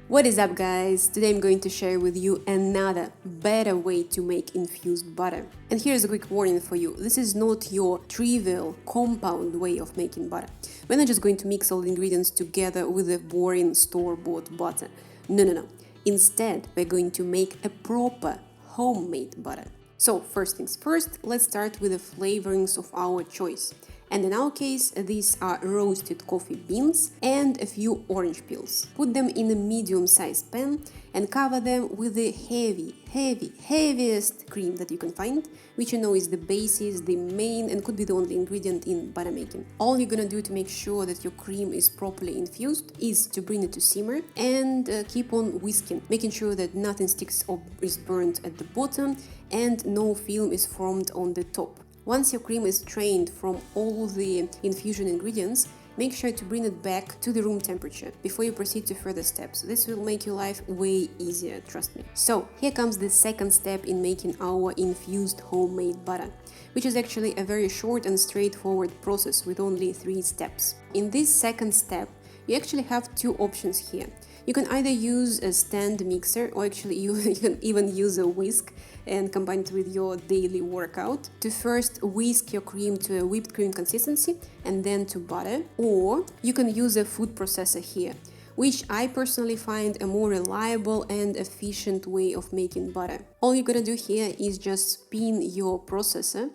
What is up, guys? Today I'm going to share with you another better way to make infused butter. And here's a quick warning for you. This is not your trivial compound way of making butter. We're not just going to mix all the ingredients together with a boring store-bought butter. No. Instead, we're going to make a proper homemade butter. So first things first, let's start with the flavorings of our choice. And in our case, these are roasted coffee beans and a few orange peels. Put them in a medium-sized pan and cover them with the heaviest cream that you can find, which you know is the basis, the main, and could be the only ingredient in butter making. All you're gonna do to make sure that your cream is properly infused is to bring it to simmer and keep on whisking, making sure that nothing sticks or is burnt at the bottom and no film is formed on the top. Once your cream is strained from all the infusion ingredients, make sure to bring it back to the room temperature before you proceed to further steps. This will make your life way easier, trust me. So, here comes the second step in making our infused homemade butter, which is actually a very short and straightforward process with only 3 steps. In this second step, you actually have 2 options here. You can either use a stand mixer, or actually you can even use a whisk and combine it with your daily workout to first whisk your cream to a whipped cream consistency and then to butter. Or you can use a food processor here, which I personally find a more reliable and efficient way of making butter. All you're gonna do here is just spin your processor,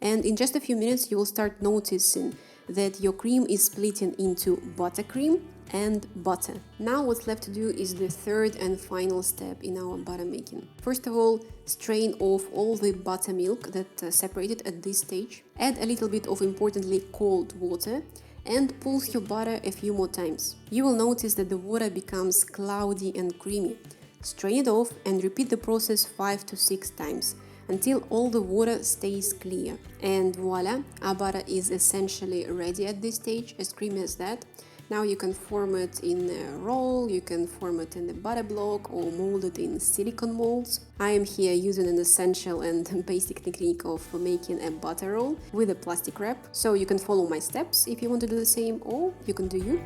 and in just a few minutes you will start noticing that your cream is splitting into buttercream and butter. Now what's left to do is the third and final step in our butter making. First of all, strain off all the buttermilk that separated at this stage. Add a little bit of importantly cold water and pulse your butter a few more times. You will notice that the water becomes cloudy and creamy. Strain it off and repeat the process 5 to 6 times until all the water stays clear. And voila, our butter is essentially ready at this stage, as creamy as that. Now you can form it in a roll, you can form it in a butter block or mold it in silicone molds. I am here using an essential and basic technique of making a butter roll with a plastic wrap. So you can follow my steps if you want to do the same, or you can do you.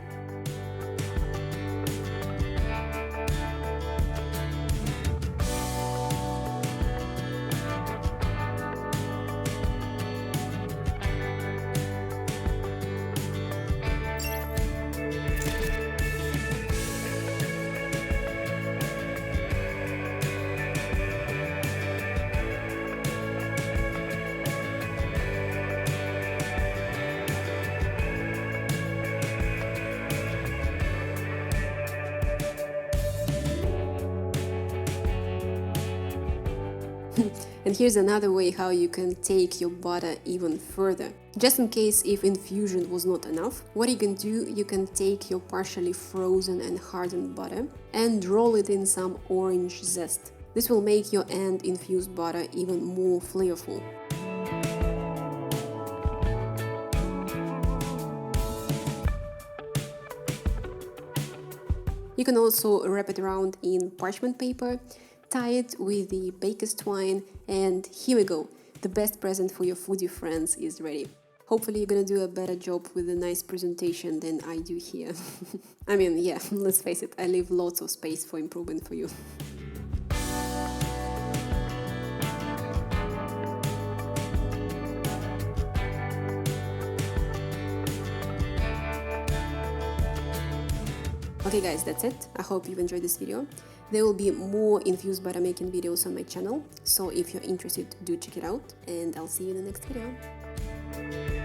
And here's another way how you can take your butter even further. Just in case if infusion was not enough, what you can do, you can take your partially frozen and hardened butter and roll it in some orange zest. This will make your end infused butter even more flavorful. You can also wrap it around in parchment paper, tie it with the baker's twine, and here we go. The best present for your foodie friends is ready. Hopefully you're gonna do a better job with a nice presentation than I do here. I mean, yeah, let's face it, I leave lots of space for improvement for you. Okay guys, that's it. I hope you've enjoyed this video. There will be more infused butter making videos on my channel, so if you're interested, do check it out, and I'll see you in the next video.